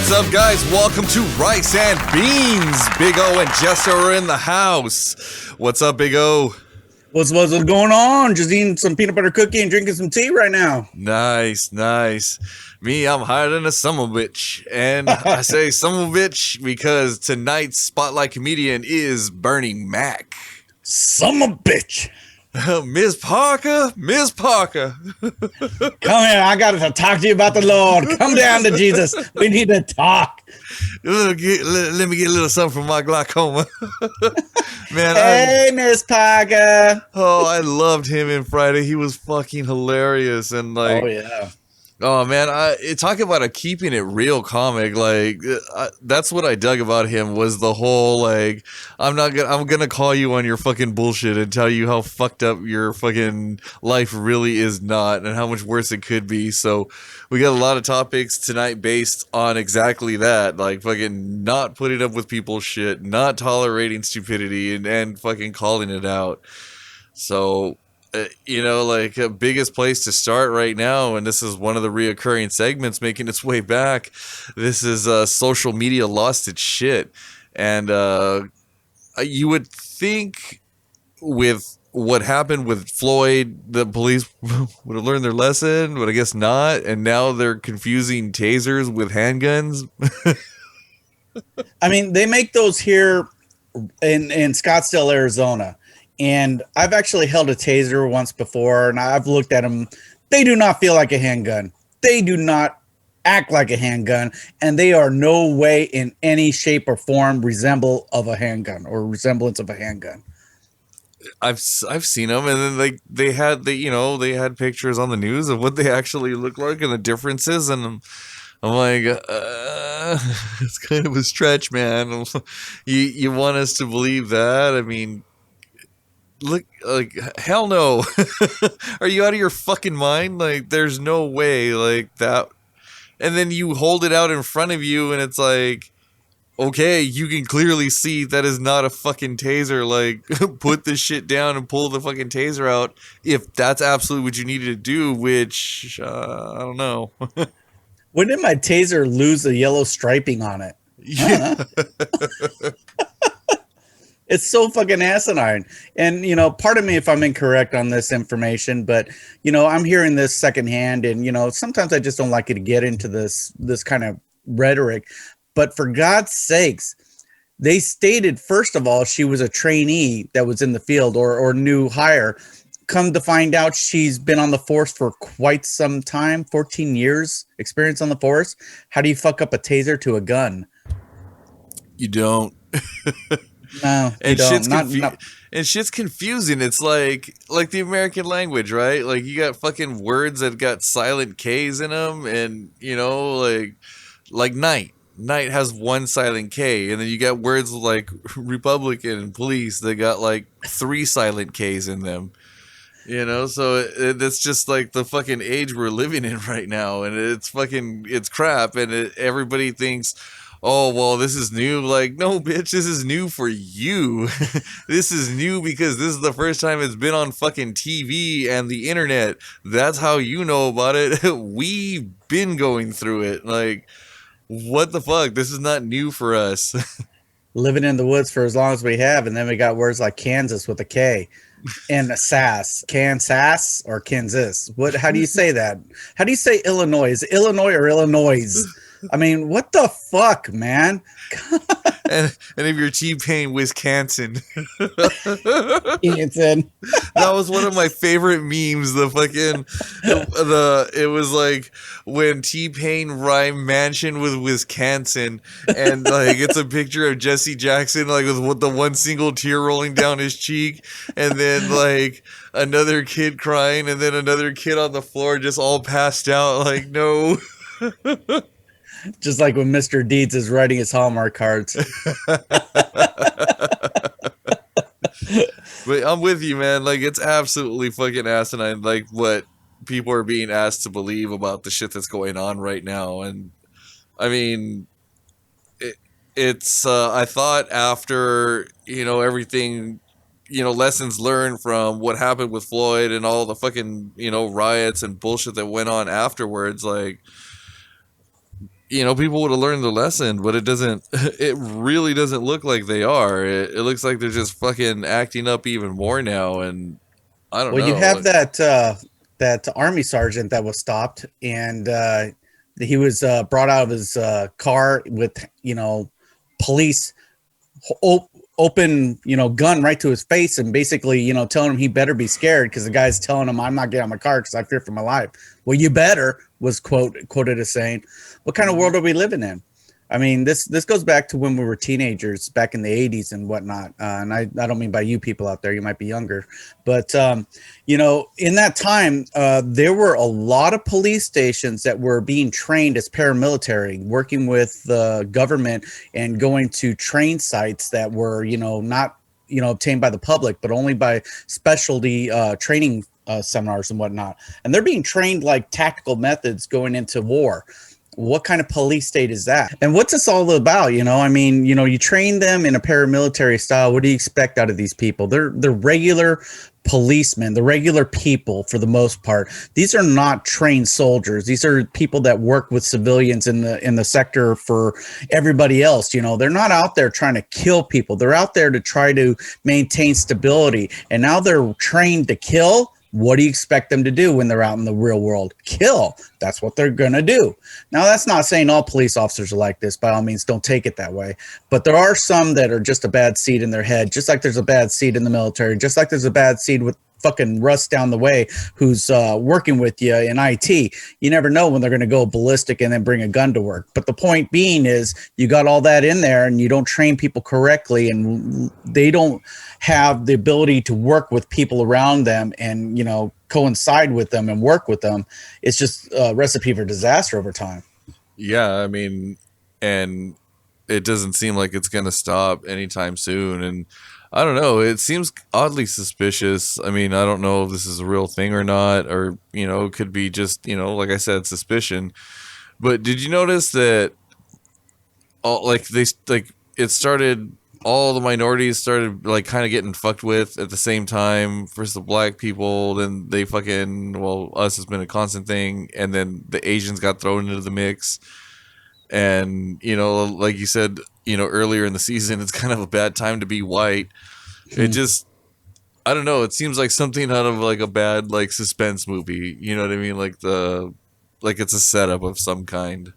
What's up, guys? Welcome to Rice and Beans. Big O and Jester are in the house. What's up, Big O? What's going on? Just eating some peanut butter cookie and drinking some tea right now. Nice. Me, I'm higher than a somabitch. And I say somabitch because tonight's spotlight comedian is Bernie Mac. Somabitch. Miss Parker. Come here. I got to talk to you about the Lord. Come down to Jesus. We need to talk. Let me get a little something from my glaucoma. Man, hey, Miss Parker. Oh, I loved him in Friday. He was fucking hilarious. And like, oh yeah. Oh man, talk about a keeping it real comic. Like that's what I dug about him was the whole like I'm gonna call you on your fucking bullshit and tell you how fucked up your fucking life really is not and how much worse it could be. So we got a lot of topics tonight based on exactly that, like fucking not putting up with people's shit, not tolerating stupidity, and fucking calling it out. So. Like biggest place to start right now, and this is one of the reoccurring segments making its way back. This is social media lost its shit, and you would think with what happened with Floyd, the police would have learned their lesson, but I guess not, and now they're confusing tasers with handguns. I mean, they make those here in Scottsdale, Arizona. And I've actually held a taser once before, and I've looked at them. They do not feel like a handgun. They do not act like a handgun, and they are no way in any shape or form resemblance of a handgun. I've seen them, and then they had pictures on the news of what they actually look like and the differences, and I'm like, it's kind of a stretch, man. You want us to believe that? I mean. Look, like, hell no. Are you out of your fucking mind? Like, there's no way, like, that. And then you hold it out in front of you, and it's like, okay, you can clearly see that is not a fucking taser. Like, put this shit down and pull the fucking taser out if that's absolutely what you needed to do, which, I don't know. When did my taser lose the yellow striping on it? Yeah. It's so fucking asinine. And, pardon me if I'm incorrect on this information, but, I'm hearing this secondhand and, sometimes I just don't like to get into this kind of rhetoric. But for God's sakes, they stated, first of all, she was a trainee that was in the field or new hire. Come to find out she's been on the force for quite some time, 14 years experience on the force. How do you fuck up a taser to a gun? You don't. No, and shit's confusing. It's like the American language, right? Like you got fucking words that got silent K's in them, and like night has one silent K, and then you got words like Republican and police that got like 3 silent K's in them. So that's just like the fucking age we're living in right now, and it's crap, and everybody thinks, oh, well, this is new. Like, no, bitch, this is new for you. This is new because this is the first time it's been on fucking TV and the internet. That's how you know about it. We've been going through it. Like, what the fuck? This is not new for us. Living in the woods for as long as we have, and then we got words like Kansas with a K and a sass. Kansas or Kansas? How do you say that? How do you say Illinois? Is it Illinois or Illinois? I mean, what the fuck, man? and if you're T-Pain, Wisconsin. Wisconsin. That was one of my favorite memes. It was like when T-Pain rhymed mansion with Wisconsin, and like it's a picture of Jesse Jackson like with the one single tear rolling down his cheek, and then like another kid crying, and then another kid on the floor just all passed out. Like, no. Just like when Mr. Deeds is writing his Hallmark cards. But I'm with you, man. Like, it's absolutely fucking asinine, like, what people are being asked to believe about the shit that's going on right now. And, I mean, it's I thought after, everything, lessons learned from what happened with Floyd and all the fucking, riots and bullshit that went on afterwards, like, people would have learned the lesson, but it doesn't. It really doesn't look like they are. It looks like they're just fucking acting up even more now, and I don't Well, you know. have that army sergeant that was stopped, and he was brought out of his car with police open gun right to his face, and basically telling him he better be scared because the guy's telling him, I'm not getting out of my car because I fear for my life. Well, you better, was quoted as saying. What kind of Mhm. world are we living in? I mean, this goes back to when we were teenagers back in the 80s and whatnot. And I don't mean by you people out there, you might be younger, but in that time, there were a lot of police stations that were being trained as paramilitary, working with the government and going to train sites that were, not, obtained by the public, but only by specialty training seminars and whatnot. And they're being trained like tactical methods going into war. What kind of police state is that? And what's this all about? I mean, you train them in a paramilitary style. What do you expect out of these people? They're regular policemen, the regular people for the most part. These are not trained soldiers. These are people that work with civilians in the sector for everybody else. They're not out there trying to kill people. They're out there to try to maintain stability. And now they're trained to kill. What do you expect them to do when they're out in the real world? Kill. That's what they're going to do. Now, that's not saying all police officers are like this. By all means, don't take it that way. But there are some that are just a bad seed in their head, just like there's a bad seed in the military, just like there's a bad seed with fucking Russ down the way who's working with you in IT. You never know when they're going to go ballistic and then bring a gun to work. But the point being is you got all that in there and you don't train people correctly, and they don't have the ability to work with people around them and, coincide with them and work with them. It's just a recipe for disaster over time. Yeah, I mean, and it doesn't seem like it's going to stop anytime soon. And I don't know, it seems oddly suspicious. I mean, I don't know if this is a real thing or not, or, it could be just, like I said, suspicion. But did you notice that it started, all the minorities started like kind of getting fucked with at the same time. First the black people, then they fucking, well, us has been a constant thing, and then the Asians got thrown into the mix. And like you said, earlier in the season, it's kind of a bad time to be white. It just, I don't know, it seems like something out of like a bad like suspense movie, you know what I mean, like it's a setup of some kind.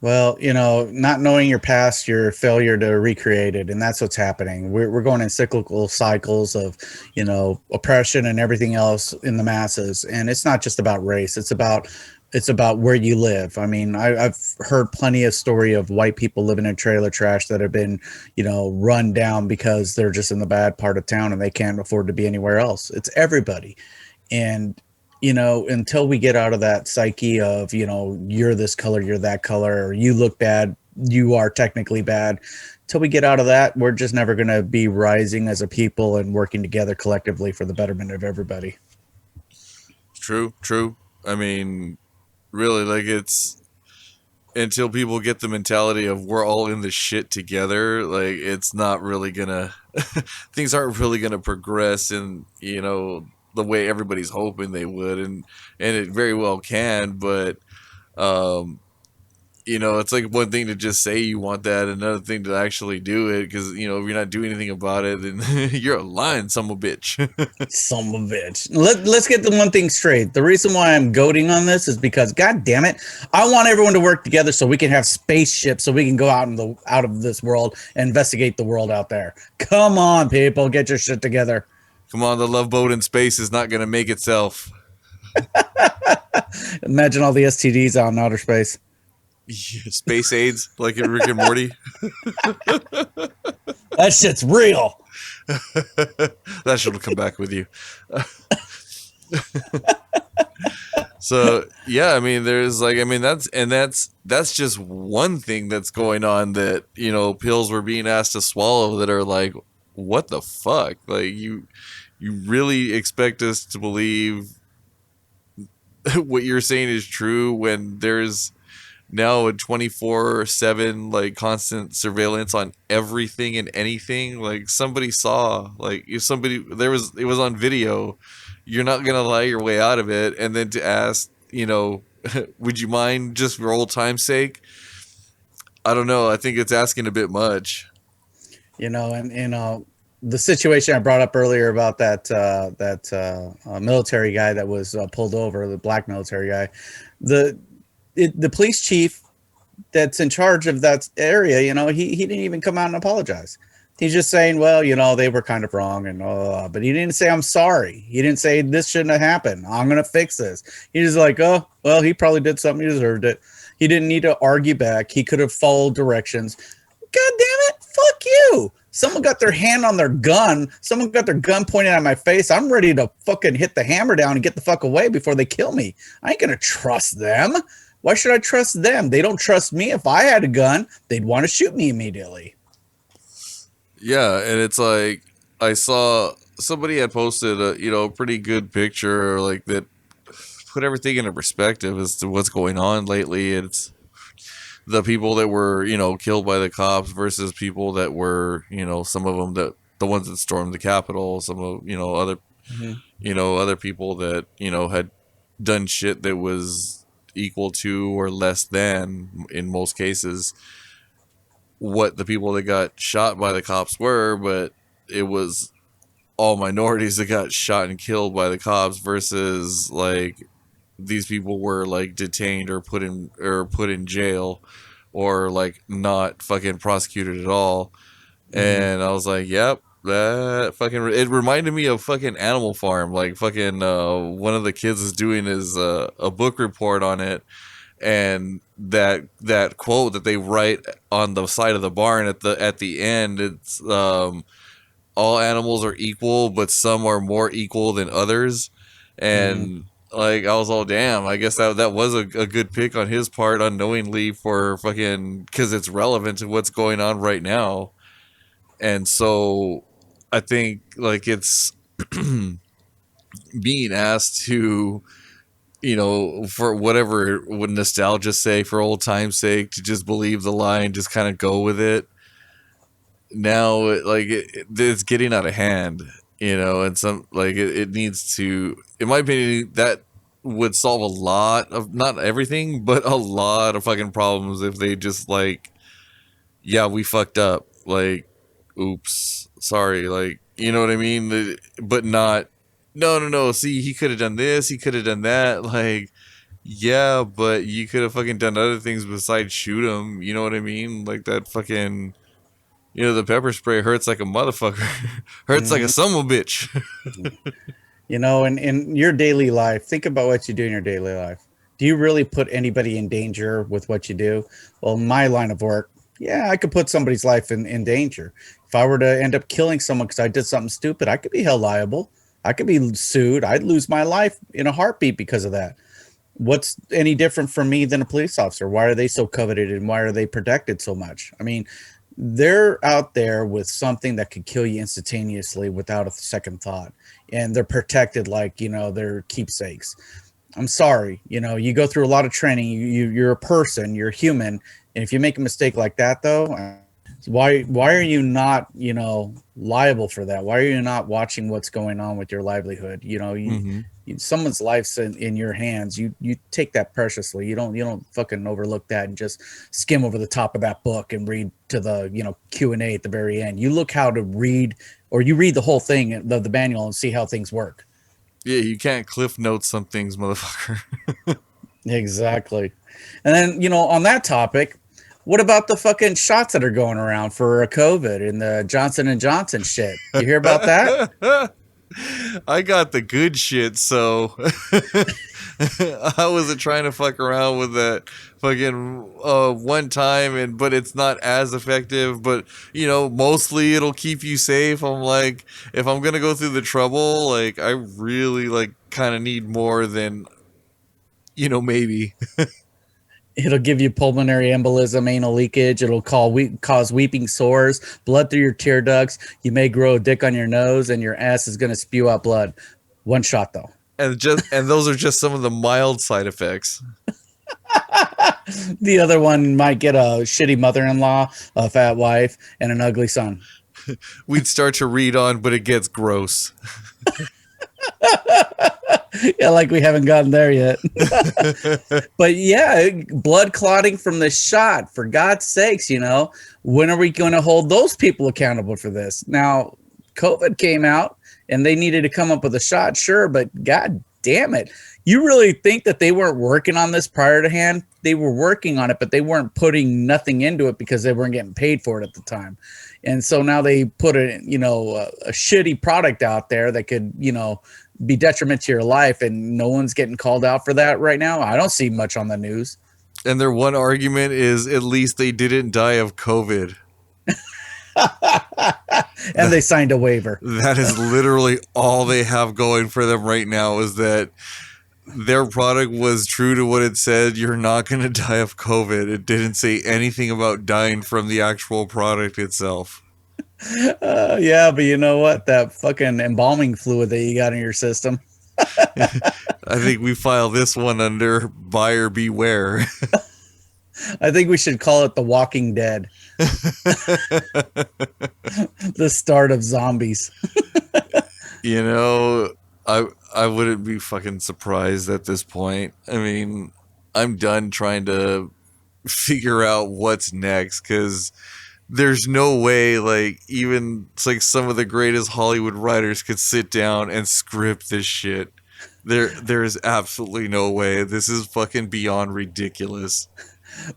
Well, not knowing your past, your failure to recreate it, and that's what's happening. We're going in cyclical cycles of, oppression and everything else in the masses, and it's not just about race. It's about where you live. I mean, I've heard plenty of story of white people living in trailer trash that have been, run down because they're just in the bad part of town and they can't afford to be anywhere else. It's everybody, and until we get out of that psyche of, you're this color, you're that color, or you look bad, you are technically bad. Till we get out of that, we're just never going to be rising as a people and working together collectively for the betterment of everybody. True, true. I mean, really, like, it's until people get the mentality of we're all in this shit together, like it's not really gonna things aren't really gonna progress in, the way everybody's hoping they would. And it very well can, but um it's like one thing to just say you want that, another thing to actually do it, because if you're not doing anything about it, then you're a lying son of a bitch. Son of a bitch. Let's get the one thing straight. The reason why I'm goading on this is because, god damn it, I want everyone to work together so we can have spaceships, so we can go out of this world and investigate the world out there. Come on, people, get your shit together. Come on, the love boat in space is not gonna make itself. Imagine all the STDs out in outer space. Space AIDS, like in Rick and Morty. That shit's real. That should come back with you. So yeah, I mean, there's like, I mean, that's just one thing that's going on, that pills were being asked to swallow that are like, what the fuck? Like, you really expect us to believe what you're saying is true when there's now a 24/7 like constant surveillance on everything and anything? Like, somebody saw, like, if somebody, it was on video, you're not gonna lie your way out of it. And then to ask, would you mind, just for old time's sake, I don't know. I think it's asking a bit much. And the situation I brought up earlier about that military guy that was pulled over, the black military guy, the the police chief that's in charge of that area, he didn't even come out and apologize. He's just saying, well, they were kind of wrong, and but he didn't say I'm sorry. He didn't say this shouldn't have happened. I'm gonna fix this. He's just like, oh, well, he probably did something. He deserved it. He didn't need to argue back. He could have followed directions. God damn it! Fuck you! Someone got their hand on their gun. Someone got their gun pointed at my face. I'm ready to fucking hit the hammer down and get the fuck away before they kill me. I ain't gonna trust them. Why should I trust them? They don't trust me. If I had a gun, they'd want to shoot me immediately. Yeah, and it's like I saw somebody had posted a pretty good picture like that put everything into perspective as to what's going on lately. It's the people that were killed by the cops versus people that were some of them that the ones that stormed the Capitol, some of other Mm-hmm. other people that had done shit that was equal to or less than in most cases what the people that got shot by the cops were, but it was all minorities that got shot and killed by the cops versus like these people were like detained or put in jail or like not fucking prosecuted at all. Mm-hmm. And I was like, yep, that fucking it reminded me of fucking Animal Farm. Like fucking one of the kids is doing his a book report on it, and that quote that they write on the side of the barn at the end, it's all animals are equal, but some are more equal than others. Mm-hmm. And like I was all damn. I guess that was a good pick on his part, unknowingly, for fucking because it's relevant to what's going on right now. And so I think like it's being asked to for whatever would nostalgia say, for old time's sake, to just believe the lie and just kind of go with it. Now it's getting out of hand, and some like it needs to, in my opinion, that would solve a lot of, not everything, but a lot of fucking problems if they just like, yeah, we fucked up, like, oops, sorry, like, you know what I mean, but not, no, no, no, see, he could have done this, he could have done that, like, yeah, but you could have fucking done other things besides shoot him, you know what I mean, like that fucking, the pepper spray hurts like a motherfucker. Hurts like a Mm-hmm. son of a bitch. In your daily life, think about what you do in your daily life. Do you really put anybody in danger with what you do? Well, in my line of work, yeah, I could put somebody's life in danger. If I were to end up killing someone because I did something stupid, I could be held liable. I could be sued. I'd lose my life in a heartbeat because of that. What's any different from me than a police officer? Why are they so coveted and why are they protected so much? I mean, they're out there with something that could kill you instantaneously without a second thought, and they're protected like they're keepsakes. I'm sorry, you go through a lot of training. You're a person, you're human, and if you make a mistake like that, though, why are you not liable for that? Why are you not watching what's going on with your livelihood? Mm-hmm. Someone's life's in your hands. You take that preciously. You don't fucking overlook that and just skim over the top of that book and read to the Q&A at the very end. You look how to read, or you read the whole thing, the manual, and see how things work. Yeah, you can't cliff note some things, motherfucker. Exactly. And then on that topic, what about the fucking shots that are going around for COVID and the Johnson & Johnson shit? You hear about that? I got the good shit, so I wasn't trying to fuck around with that fucking one time, but it's not as effective. But mostly it'll keep you safe. I'm like, if I'm gonna go through the trouble, like I really like kind of need more than maybe. It'll give you pulmonary embolism, anal leakage. It'll cause weeping sores, blood through your tear ducts. You may grow a dick on your nose, and your ass is going to spew out blood. One shot, though. And those are just some of the mild side effects. The other one might get a shitty mother-in-law, a fat wife, and an ugly son. We'd start to read on, but it gets gross. Yeah, like we haven't gotten there yet. But yeah, blood clotting from the shot, for God's sakes, when are we going to hold those people accountable for this? Now, COVID came out and they needed to come up with a shot, sure, but God damn it. You really think that they weren't working on this prior to hand? They were working on it, but they weren't putting nothing into it because they weren't getting paid for it at the time. And so now they put a shitty product out there that could, be detriment to your life, and no one's getting called out for that right now. I don't see much on the news. And their one argument is at least they didn't die of COVID. And they signed a waiver. That is literally all they have going for them right now, is that their product was true to what it said. You're not going to die of COVID. It didn't say anything about dying from the actual product itself. Yeah, but you know what? That fucking embalming fluid that you got in your system. I think we file this one under buyer beware. I think we should call it The Walking Dead. The start of zombies. I wouldn't be fucking surprised at this point. I mean, I'm done trying to figure out what's next, because there's no way, like, even it's like some of the greatest Hollywood writers could sit down and script this shit. There is absolutely no way. This is fucking beyond ridiculous.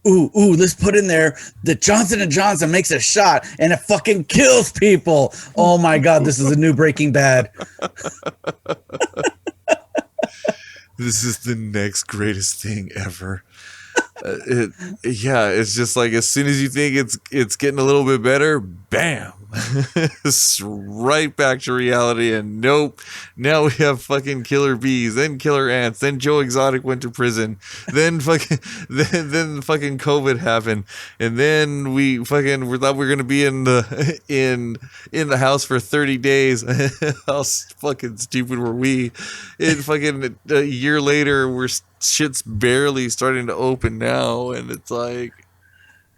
Ooh, let's put in there that Johnson & Johnson makes a shot and it fucking kills people. Oh my God, this is a new Breaking Bad. This is the next greatest thing ever. It's just like, as soon as you think it's getting a little bit better, bam, it's right back to reality. And nope, now we have fucking killer bees, then killer ants, then Joe Exotic went to prison, then fucking then fucking COVID happened, and then we thought we were gonna be in the house for 30 days. How fucking stupid were we? And fucking a year later, shit's barely starting to open now, and it's like,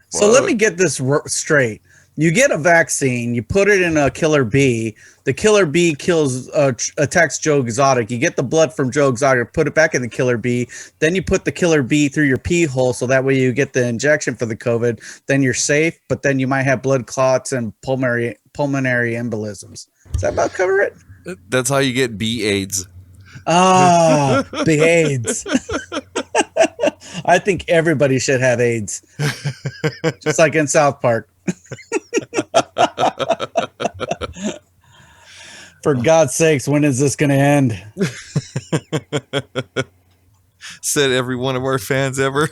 so let me get this straight. You get a vaccine, you put it in a killer bee, the killer bee attacks Joe Exotic, you get the blood from Joe Exotic, put it back in the killer bee, then you put the killer bee through your pee hole, so that way you get the injection for the COVID, then you're safe, but then you might have blood clots and pulmonary embolisms. Does that about cover it? That's how you get bee AIDS. Ah, the AIDS. I think everybody should have AIDS. Just like in South Park. For God's sakes, when is this going to end? Said every one of our fans ever.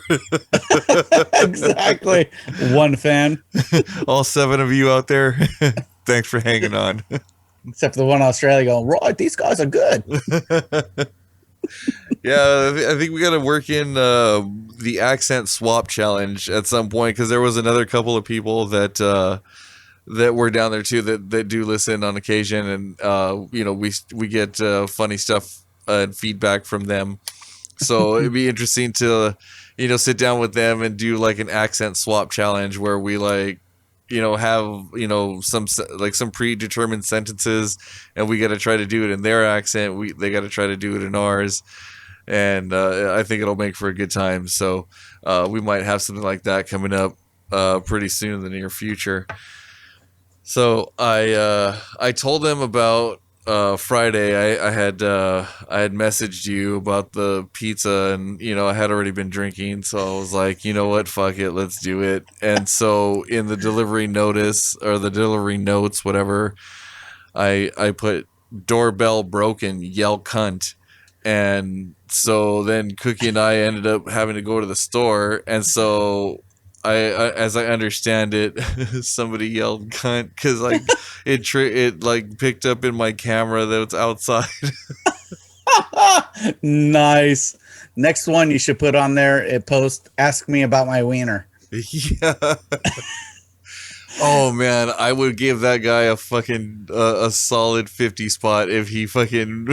Exactly. One fan. All 7 of you out there, thanks for hanging on. Except for the one in Australia going, right, these guys are good. Yeah, I think we got to work in the accent swap challenge at some point, because there was another couple of people that were down there too that do listen on occasion, and we get funny stuff and feedback from them. So it'd be interesting to sit down with them and do like an accent swap challenge where we have some predetermined sentences, and we got to try to do it in their accent. They got to try to do it in ours, and I think it'll make for a good time. So we might have something like that coming up pretty soon in the near future. So I told them about Friday. I had messaged you about the pizza, and I had already been drinking, so I was like, you know what, fuck it, let's do it. And so in the delivery notice, or the delivery notes, whatever, I put doorbell broken, yell cunt. And so then Cookie and I ended up having to go to the store, and so I as I understand it, somebody yelled cunt because like it like picked up in my camera that it's outside. Nice. Next one you should put on there, it post, ask me about my wiener. Yeah. Oh man, I would give that guy a fucking a solid 50 spot if he fucking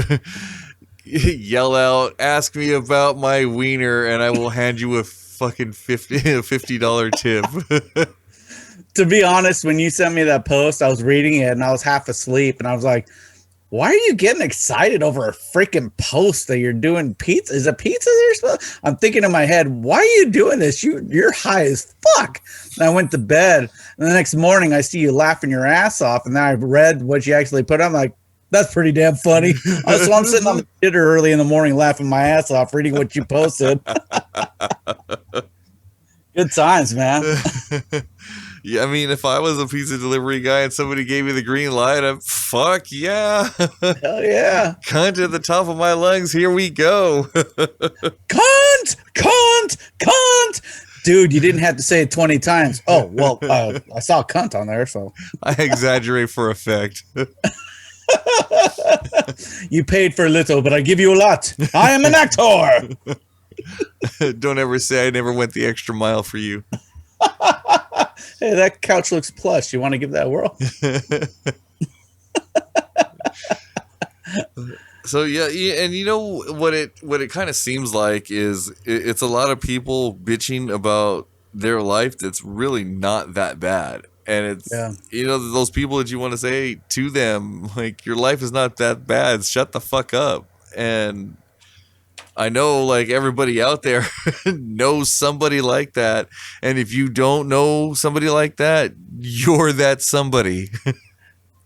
yell out, ask me about my wiener, and I will hand you a fucking $50 tip. To be honest, when you sent me that post, I was reading it and I was half asleep, and I was like, why are you getting excited over a freaking post that you're doing pizza? Is it pizza there? I'm thinking in my head, why are you doing this? You're high as fuck. And I went to bed, and the next morning I see you laughing your ass off, and then I read what you actually put on. I'm like, that's pretty damn funny. So I'm sitting on the computer early in the morning laughing my ass off reading what you posted. Good times, man. Yeah, I mean, if I was a pizza delivery guy and somebody gave me the green light, I'm fuck yeah. Hell yeah. Cunt at the top of my lungs. Here we go. Cunt, cunt, cunt. Dude, you didn't have to say it 20 times. Oh, well, I saw cunt on there, so. I exaggerate for effect. You paid for a little, but I give you a lot. I am an actor. Don't ever say I never went the extra mile for you. Hey, that couch looks plush. You want to give that a whirl? So yeah, and you know what it kind of seems like is it's a lot of people bitching about their life that's really not that bad. And it's, you know, those people that you want to say to them, like, your life is not that bad. Shut the fuck up. And I know, like, everybody out there knows somebody like that. And if you don't know somebody like that, you're that somebody.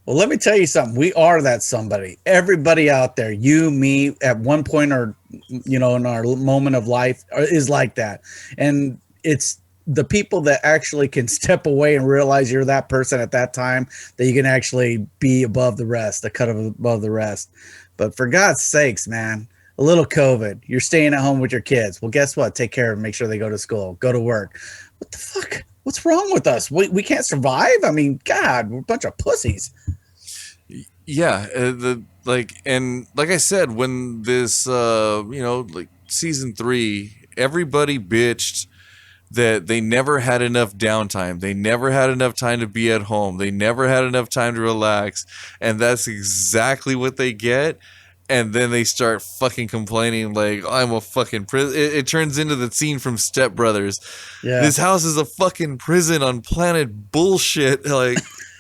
Well, let me tell you something. We are that somebody. Everybody out there, you, me, at one point or, you know, in our moment of life is like that. And it's the people that actually can step away and realize you're that person at that time that you can actually be above the rest, a cut above the rest. But for God's sakes, man, a little COVID, you're staying at home with your kids. Well, guess what? Take care of them. Make sure they go to school, go to work. What the fuck? What's wrong with us? We can't survive. I mean, God, we're a bunch of pussies. Yeah. And like I said, when this, you know, like season 3, everybody bitched that they never had enough downtime. They never had enough time to be at home. They never had enough time to relax. And that's exactly what they get. And then they start fucking complaining like, I'm a fucking prison. It turns into the scene from Step Brothers. Yeah. This house is a fucking prison on planet bullshit. Like,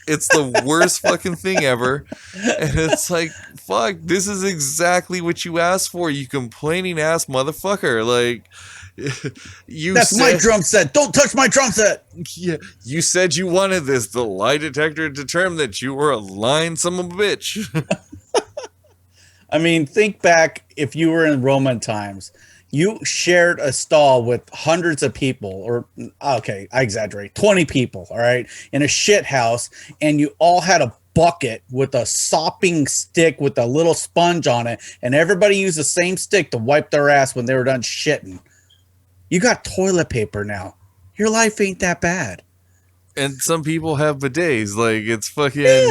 it's the worst fucking thing ever. And it's like, fuck, this is exactly what you asked for, you complaining ass motherfucker. Like, that's my drum set. Don't touch my drum set. Yeah, you said you wanted this. The lie detector determined that you were a lying son of a bitch. I mean, think back if you were in Roman times. You shared a stall with hundreds of people, or okay, I exaggerate, 20 people, all right, in a shit house, and you all had a bucket with a sopping stick with a little sponge on it, and everybody used the same stick to wipe their ass when they were done shitting. You got toilet paper now. Your life ain't that bad. And some people have bidets. Like, it's fucking,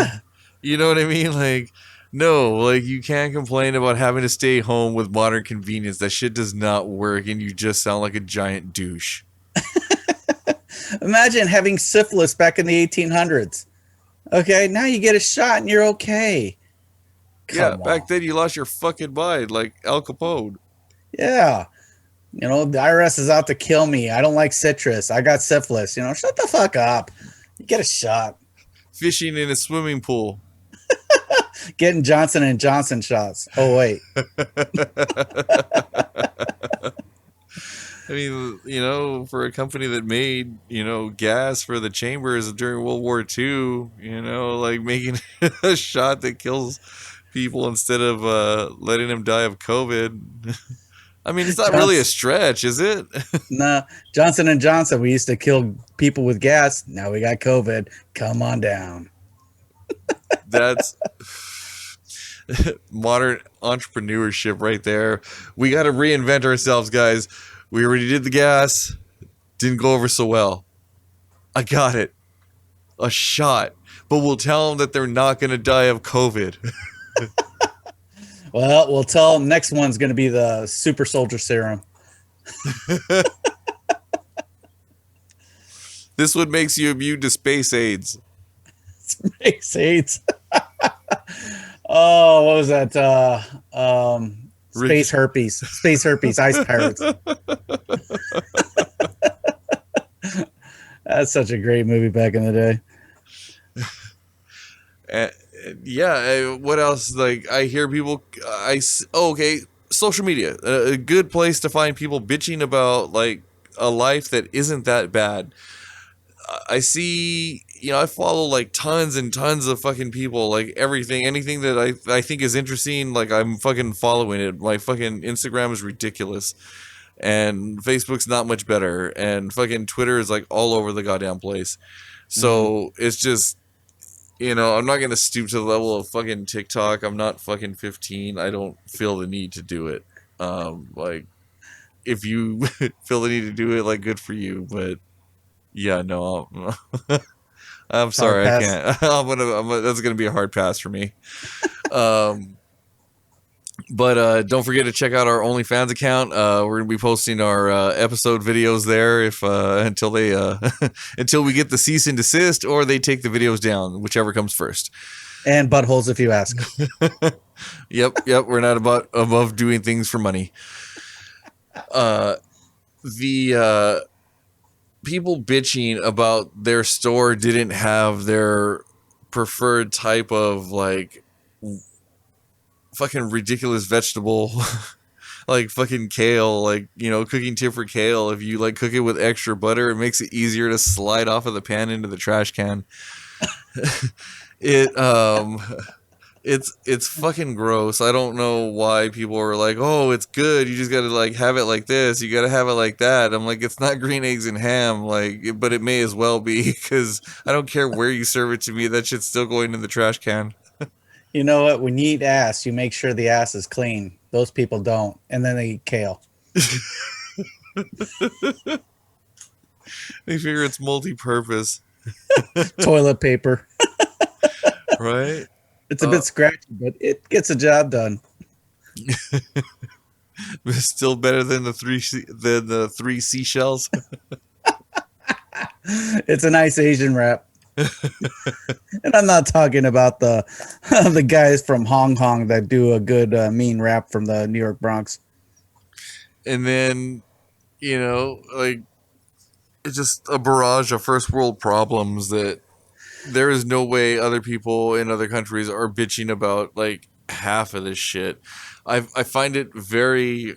you know what I mean? Like, no, like, you can't complain about having to stay home with modern convenience. That shit does not work, and you just sound like a giant douche. Imagine having syphilis back in the 1800s. Okay, now you get a shot and you're okay. Come on. Back then you lost your fucking mind, like Al Capone. Yeah. You know, the IRS is out to kill me. I don't like citrus. I got syphilis. You know, shut the fuck up. You get a shot. Fishing in a swimming pool. Getting Johnson & Johnson shots. Oh, wait. I mean, you know, for a company that made, you know, gas for the chambers during World War II, you know, like making a shot that kills people instead of letting them die of COVID. I mean, it's not really a stretch, is it? Nah, Johnson & Johnson, we used to kill people with gas. Now we got COVID. Come on down. That's modern entrepreneurship right there. We got to reinvent ourselves, guys. We already did the gas. Didn't go over so well. I got it. A shot. But we'll tell them that they're not going to die of COVID. Well, we'll tell them next one's going to be the super soldier serum. This one makes you immune to space AIDS. Space AIDS. Oh, what was that? Space herpes. Space herpes. Ice pirates. That's such a great movie back in the day. Uh, yeah. What else? Like I hear people. Oh, okay. Social media, a good place to find people bitching about like a life that isn't that bad. I see, I follow like tons and tons of fucking people, like everything, anything that I think is interesting, like I'm fucking following it. My fucking Instagram is ridiculous, and Facebook's not much better, and fucking Twitter is like all over the goddamn place. Mm. So it's just, I'm not gonna stoop to the level of fucking TikTok. I'm not fucking 15. I don't feel the need to do it. Like if you feel the need to do it, like good for you, but yeah, no, I'm Hard sorry, I pass. can't. That's gonna be a hard pass for me. Um, but don't forget to check out our OnlyFans account. We're gonna be posting our episode videos there if until they until we get the cease and desist or they take the videos down, whichever comes first. And buttholes, if you ask. Yep. We're not above doing things for money. Uh, the people bitching about their store didn't have their preferred type of like fucking ridiculous vegetable like fucking kale, like cooking tip for kale. If you like cook it with extra butter, it makes it easier to slide off of the pan into the trash can. it it's fucking gross. I don't know why people are like, oh, it's good, you just gotta like have it like this, you gotta have it like that. I'm like, it's not green eggs and ham, like, but it may as well be, because I don't care where you serve it to me, that shit's still going in the trash can. You know what? When you eat ass, you make sure the ass is clean. Those people don't. And then they eat kale. They figure it's multi-purpose, Toilet paper. right? It's a bit scratchy, but it gets the job done. Still better than the three seashells. It's a nice Asian wrap. And I'm not talking about the the guys from Hong Kong that do a good mean rap from the New York Bronx. And then, like, it's just a barrage of first world problems that there is no way other people in other countries are bitching about like half of this shit. I find it very.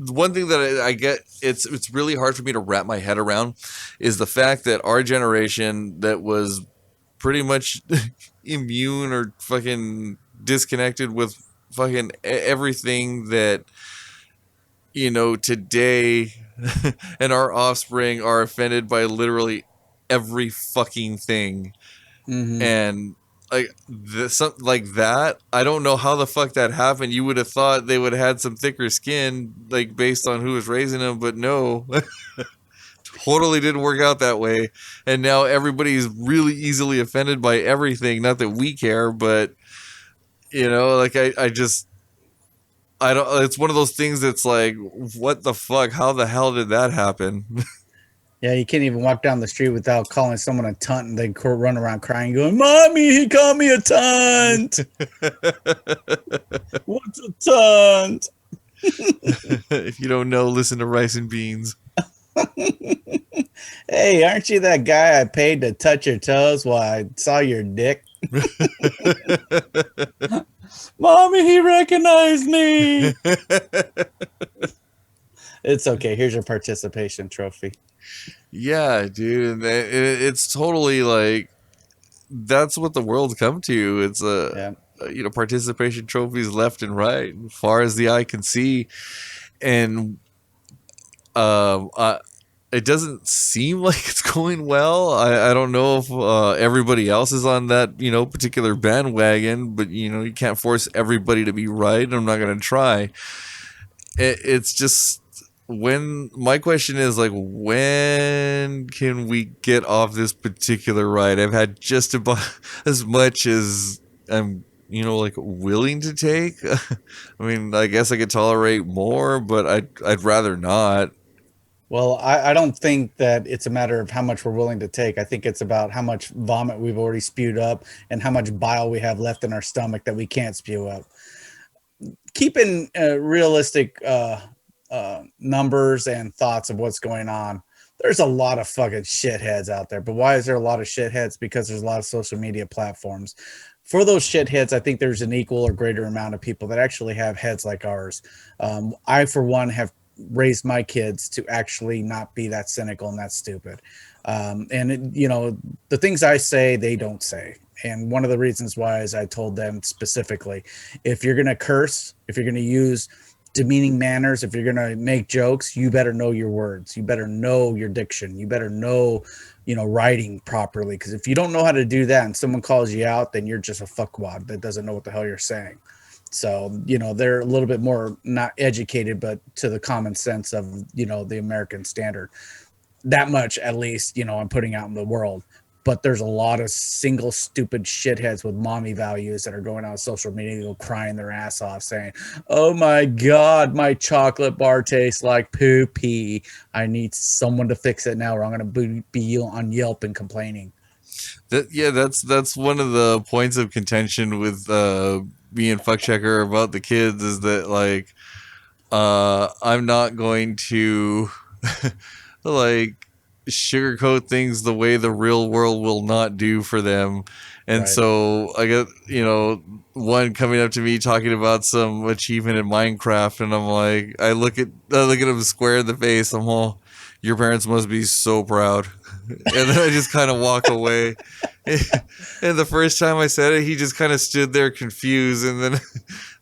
One thing that I get, it's really hard for me to wrap my head around, is the fact that our generation that was pretty much immune or fucking disconnected with fucking everything that today, and our offspring are offended by literally every fucking thing. Mm-hmm. And like something like that, I don't know how the fuck that happened. You would have thought they would have had some thicker skin, like based on who was raising them, but no. Totally didn't work out that way. And now everybody's really easily offended by everything. Not that we care, but like I just, I don't. It's one of those things that's like, what the fuck? How the hell did that happen? Yeah, you can't even walk down the street without calling someone a tunt and then run around crying, going, "Mommy, he called me a tunt. What's a tunt?" If you don't know, listen to Rice and Beans. Hey, aren't you that guy I paid to touch your toes while I saw your dick? Mommy, he recognized me. It's okay. Here's your participation trophy. Yeah, dude. And it's totally like, that's what the world's come to. It's Yeah. participation trophies left and right, far as the eye can see. And um, uh, it doesn't seem like it's going well. I don't know if everybody else is on that particular bandwagon, but you can't force everybody to be right. I'm not gonna try. It's just, when my question is like, when can we get off this particular ride? I've had just about as much as I'm like willing to take. I mean, I guess I could tolerate more, but I'd rather not. Well, I don't think that it's a matter of how much we're willing to take. I think it's about how much vomit we've already spewed up and how much bile we have left in our stomach that we can't spew up. Keeping realistic numbers and thoughts of what's going on. There's a lot of fucking shitheads out there. But why is there a lot of shitheads? Because there's a lot of social media platforms. For those shitheads, I think there's an equal or greater amount of people that actually have heads like ours. I, for one, have raised my kids to actually not be that cynical and that stupid. The things I say, they don't say. And one of the reasons why is I told them specifically, if you're going to curse, if you're going to use demeaning manners, if you're going to make jokes, you better know your words. You better know your diction. You better know, writing properly. Because if you don't know how to do that and someone calls you out, then you're just a fuckwad that doesn't know what the hell you're saying. So, they're a little bit more not educated, but to the common sense of, the American standard. That much, at least, I'm putting out in the world. But there's a lot of single stupid shitheads with mommy values that are going on social media crying their ass off saying, oh my God, my chocolate bar tastes like poopy. I need someone to fix it now or I'm going to be on Yelp and complaining. That's one of the points of contention with being fuck checker about the kids is that like I'm not going to like sugarcoat things the way the real world will not do for them. And Right. so I get, one coming up to me talking about some achievement in Minecraft, and I'm like, I look at him square in the face. I'm all, your parents must be so proud. And then I just kind of walk away. And the first time I said it, he just kind of stood there confused. And then,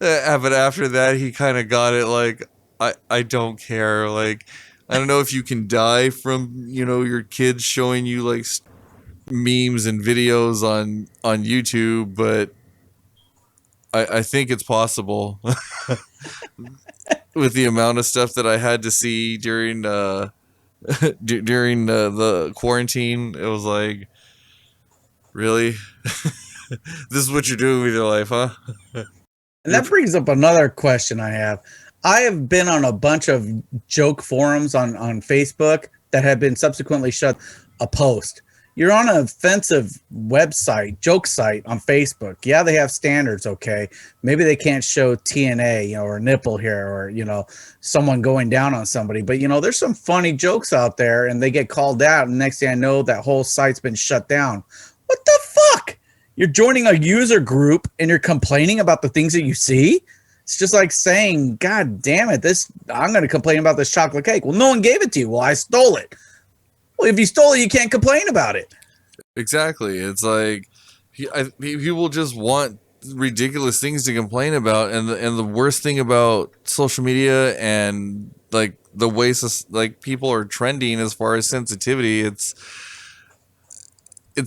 but after that, he kind of got it. Like, I don't care. Like, I don't know if you can die from, your kids showing you like memes and videos on YouTube, but I think it's possible with the amount of stuff that I had to see during during the quarantine. It was like, really? This is what you're doing with your life, huh? And that brings up another question I have. I have been on a bunch of joke forums on Facebook that have been subsequently shut. A post. You're on an offensive website, joke site on Facebook. Yeah, they have standards, okay. Maybe they can't show TNA, or a nipple here, or, someone going down on somebody. But, there's some funny jokes out there and they get called out. And next thing I know, that whole site's been shut down. What the fuck? You're joining a user group and you're complaining about the things that you see? It's just like saying, God damn it, I'm going to complain about this chocolate cake. Well, no one gave it to you. Well, I stole it. Well, if you stole it, you can't complain about it. Exactly. It's like people just want ridiculous things to complain about, and the worst thing about social media and like the ways like people are trending as far as sensitivity, it's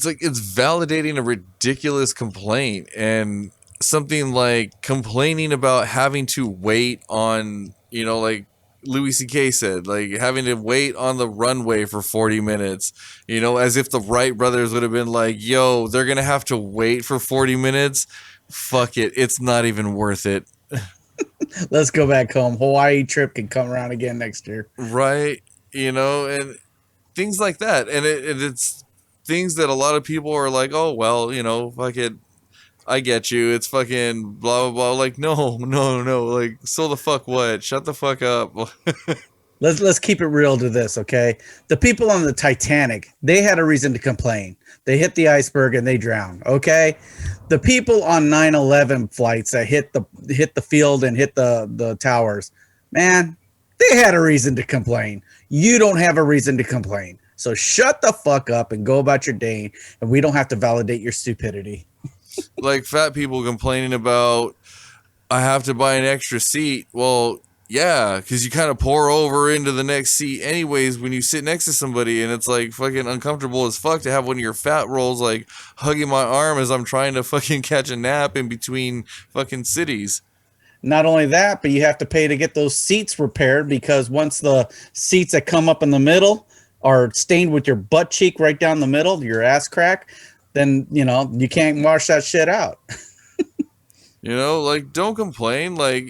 like it's validating a ridiculous complaint, and something like complaining about having to wait on, like Louis C.K. said, like having to wait on the runway for 40 minutes, as if the Wright brothers would have been like, yo, they're going to have to wait for 40 minutes. Fuck it. It's not even worth it. Let's go back home. Hawaii trip can come around again next year. Right. And things like that. And it's things that a lot of people are like, oh, well, fuck it. I get you. It's fucking blah, blah, blah. Like, no. Like, so the fuck what? Shut the fuck up. Let's keep it real to this, okay? The people on the Titanic, they had a reason to complain. They hit the iceberg and they drowned, okay? The people on 9/11 flights that hit the field and hit the towers, man, they had a reason to complain. You don't have a reason to complain. So shut the fuck up and go about your day, and we don't have to validate your stupidity. Like fat people complaining about, I have to buy an extra seat. Well, yeah, because you kind of pour over into the next seat anyways when you sit next to somebody, and it's like fucking uncomfortable as fuck to have one of your fat rolls like hugging my arm as I'm trying to fucking catch a nap in between fucking cities. Not only that, but you have to pay to get those seats repaired, because once the seats that come up in the middle are stained with your butt cheek right down the middle, your ass crack, then, you can't wash that shit out. Like, don't complain. Like,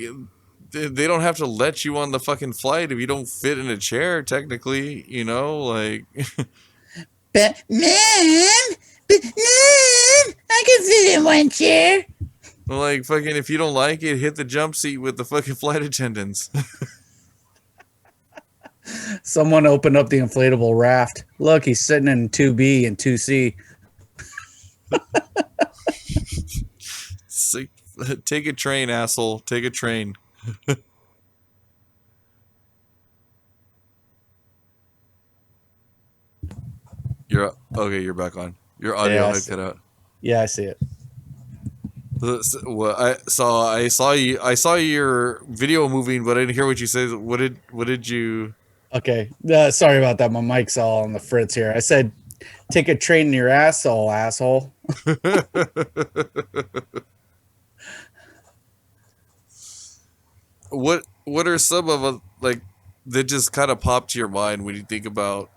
they don't have to let you on the fucking flight if you don't fit in a chair, technically, like. But man, I can fit in one chair. Like, fucking, if you don't like it, hit the jump seat with the fucking flight attendants. Someone opened up the inflatable raft. Look, he's sitting in 2B and 2C. Sick. Take a train, asshole. Take a train. You're okay. You're back on. Your audio Yeah, had cut out. yeah, I see it. Well, I saw your video moving, but I didn't hear what you said. What did you? Okay, sorry about that. My mic's all on the fritz here. I said, take a train in your asshole, asshole. What are some of like that just kind of pop to your mind when you think about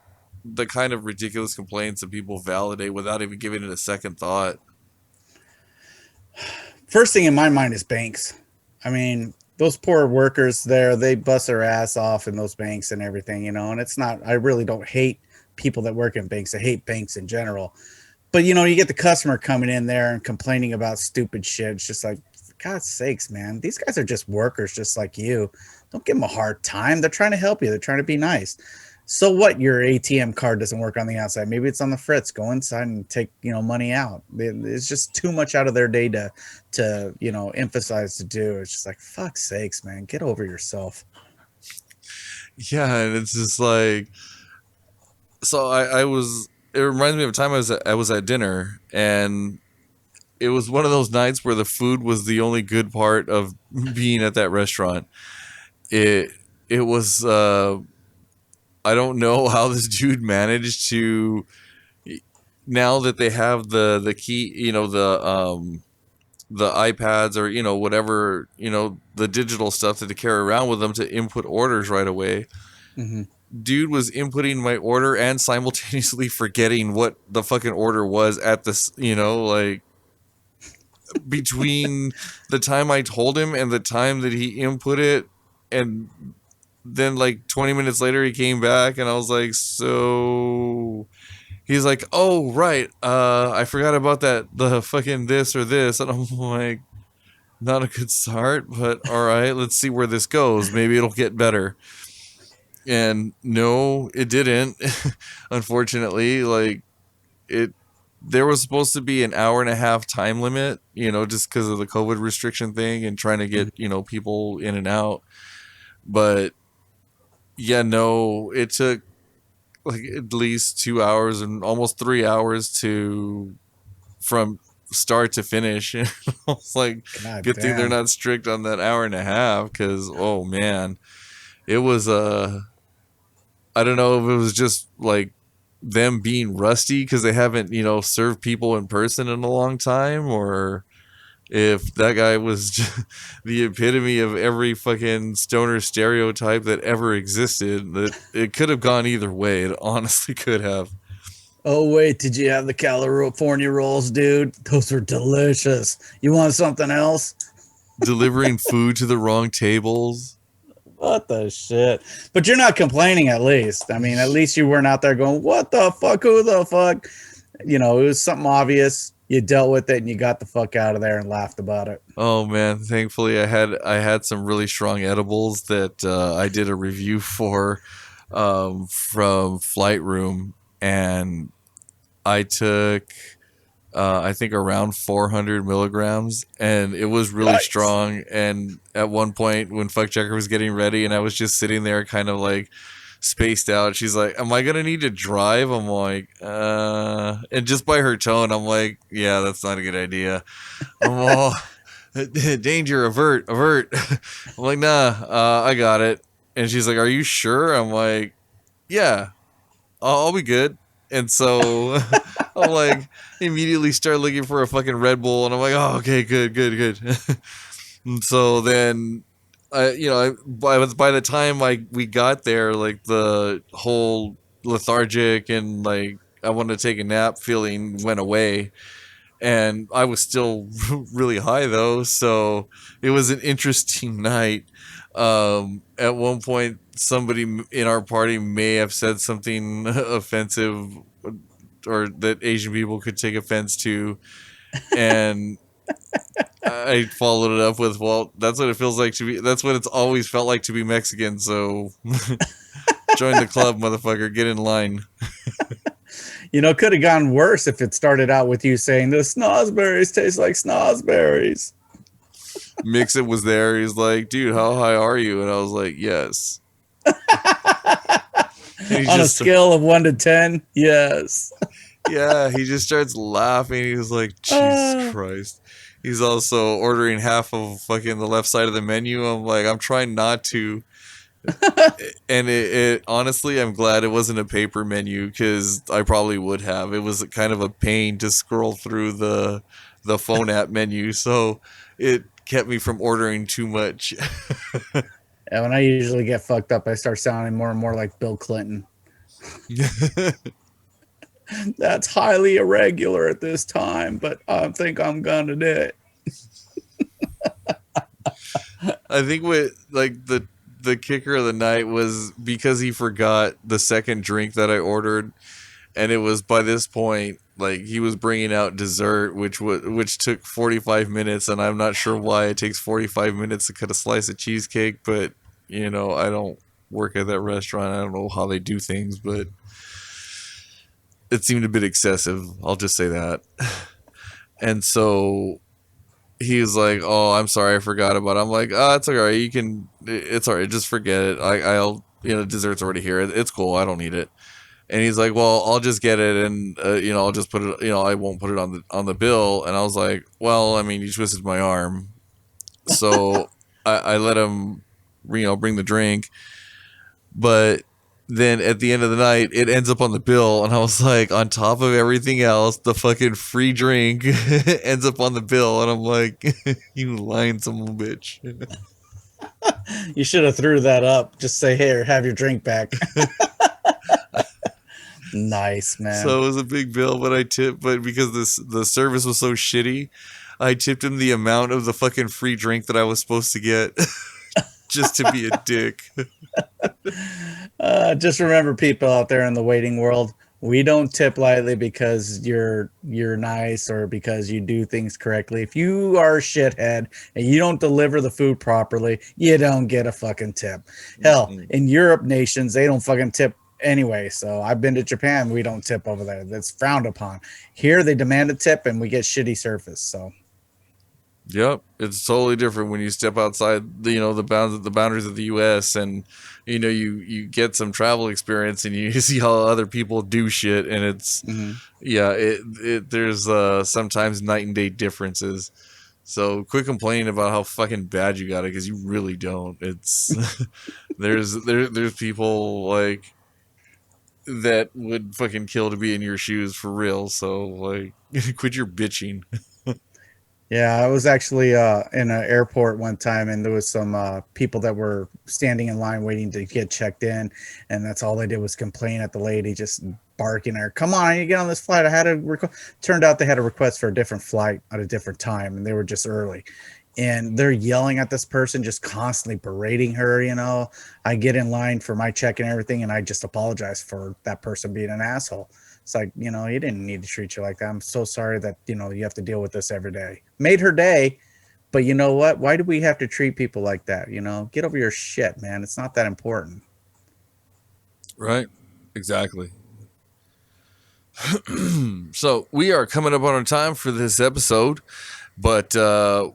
the kind of ridiculous complaints that people validate without even giving it a second thought? First thing in my mind is banks. I mean, those poor workers there, they bust their ass off in those banks and everything, you know. And it's not, I really don't hate people that work in banks. I hate banks in general. But, you know, you get the customer coming in there and complaining about stupid shit. It's just like, for God's sakes, man, these guys are just workers just like you. Don't give them a hard time. They're trying to help you, they're trying to be nice. So what? Your ATM card doesn't work on the outside. Maybe it's on the fritz. Go inside and take, you know, money out. It's just too much out of their day to you know, emphasize to do. It's just like, fuck's sakes, man, get over yourself. Yeah, and it's just like so. I was. It reminds me of a time I was at dinner, and it was one of those nights where the food was the only good part of being at that restaurant. It it was. I don't know how this dude managed to. Now that they have the key, you know, the iPads or whatever, the digital stuff that they carry around with them to input orders right away. Hmm. Dude was inputting my order and simultaneously forgetting what the fucking order was at this, like between the time I told him and the time that he input it. And then like 20 minutes later he came back and I was like, so he's like, oh right, I forgot about that, the fucking this or this. And I'm like, not a good start, but all right, let's see where this goes. Maybe it'll get better. And no, it didn't. Unfortunately, like it there was supposed to be an hour and a half time limit, just because of the COVID restriction thing and trying to get, people in and out. But yeah, no, it took like at least 2 hours and almost 3 hours to from start to finish. I was like, God good thing they're damn. not strict on that hour and a half because oh man, it was I don't know if it was just like them being rusty because they haven't served people in person in a long time, or if that guy was just the epitome of every fucking stoner stereotype that ever existed. That it could have gone either way. It honestly could have. Oh wait, did you have the California rolls, dude? Those were delicious. You want something else? Delivering food to the wrong tables. What the shit? But you're not complaining, at least. I mean, at least you weren't out there going, what the fuck? Who the fuck? You know, it was something obvious. You dealt with it and you got the fuck out of there and laughed about it. Oh man, thankfully I had some really strong edibles that I did a review for from Flight Room, and I took I think around 400 milligrams, and it was really Yikes. strong. And at one point, when Fuck Checker was getting ready, and I was just sitting there, kind of like spaced out, she's like, "Am I gonna need to drive?" I'm like, and just by her tone, I'm like, "Yeah, that's not a good idea." I'm all danger, avert, avert. I'm like, "Nah, I got it." And she's like, "Are you sure?" I'm like, "Yeah, I'll be good." And so I'm like, immediately start looking for a fucking Red Bull, and I'm like, oh, okay, good, good, good. And so then, by the time we got there, like the whole lethargic and like I wanted to take a nap feeling went away, and I was still really high though, so it was an interesting night. At one point, somebody in our party may have said something offensive or that Asian people could take offense to, and I followed it up with, "Well, that's what it feels like to be. That's what it's always felt like to be Mexican." So Join the club, motherfucker. Get in line. Could have gone worse if it started out with you saying the snozberries taste like snozberries. Mixit was there. He's like, dude, how high are you? And I was like, yes. And he On a just, scale of 1 to 10, yes. yeah, he just starts laughing. He was like, Jesus Christ. He's also ordering half of fucking the left side of the menu. I'm like, I'm trying not to. And it honestly, I'm glad it wasn't a paper menu because I probably would have. It was kind of a pain to scroll through the phone app menu, so it kept me from ordering too much. And when I usually get fucked up, I start sounding more and more like Bill Clinton. That's highly irregular at this time, but I think I'm gonna do it. I think what like the kicker of the night was because he forgot the second drink that I ordered, and it was by this point like he was bringing out dessert, which took 45 minutes, and I'm not sure why it takes 45 minutes to cut a slice of cheesecake, but I don't work at that restaurant. I don't know how they do things, but it seemed a bit excessive. I'll just say that. And so he was like, "Oh, I'm sorry, I forgot about it." I'm like, "Oh, it's all right. It's all right. Just forget it. I'll, dessert's already here. It's cool. I don't need it." And he's like, "Well, I'll just get it, and I'll just put it. I won't put it on the bill." And I was like, "Well, I mean, you twisted my arm, so I let him, bring the drink, but." Then at the end of the night, it ends up on the bill, and I was like, on top of everything else, the fucking free drink ends up on the bill, and I'm like, you lying son of a bitch. You should have threw that up. Just say, "Here, have your drink back." Nice, man. So it was a big bill, but I tipped, but because the service was so shitty, I tipped him the amount of the fucking free drink that I was supposed to get, just to be a dick. Just remember, people out there in the waiting world, we don't tip lightly because you're nice or because you do things correctly. If you are a shithead and you don't deliver the food properly, you don't get a fucking tip. Hell, in Europe nations, they don't fucking tip anyway. So I've been to Japan, we don't tip over there. That's frowned upon. Here they demand a tip and we get shitty service. So Yep, it's totally different when you step outside the boundaries of the U.S. and you get some travel experience and you see how other people do shit, and it's there's sometimes night and day differences. So quit complaining about how fucking bad you got it, because you really don't. It's there's people like that would fucking kill to be in your shoes for real. So like, quit your bitching. yeah, I was actually in an airport one time, and there was some people that were standing in line waiting to get checked in, and that's all they did was complain at the lady, just barking at her, "Come on, I need to get on this flight. I had a Turned out they had a request for a different flight at a different time, and they were just early, and they're yelling at this person, just constantly berating her. I get in line for my check and everything, and I just apologize for that person being an asshole. It's like, he didn't need to treat you like that. I'm so sorry that, you have to deal with this every day. Made her day, but you know what? Why do we have to treat people like that? Get over your shit, man. It's not that important. Right? Exactly. So we are coming up on our time for this episode, but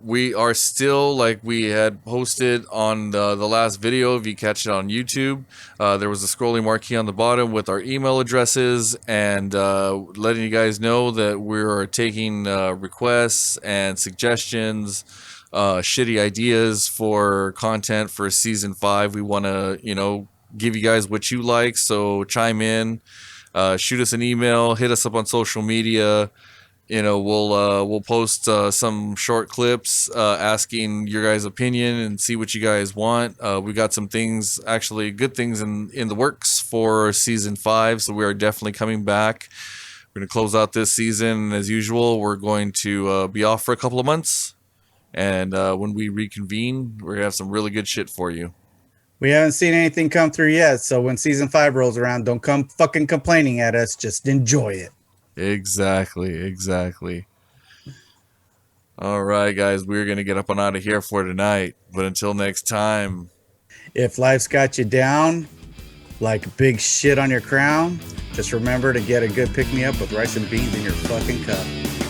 we are still, like we had posted on the last video. If you catch it on YouTube, there was a scrolling marquee on the bottom with our email addresses, and letting you guys know that we are taking requests and suggestions, shitty ideas for content for season 5. We want to give you guys what you like, so chime in. Shoot us an email, hit us up on social media. We'll post some short clips asking your guys' opinion and see what you guys want. We got some things, actually good things in the works for season 5, so we are definitely coming back. We're going to close out this season. As usual, we're going to be off for a couple of months, and when we reconvene, we're going to have some really good shit for you. We haven't seen anything come through yet, so when season 5 rolls around, don't come fucking complaining at us. Just enjoy it. Exactly. All right, guys, we're going to get up and out of here for tonight. But until next time, if life's got you down, like big shit on your crown, just remember to get a good pick me up with rice and beans in your fucking cup.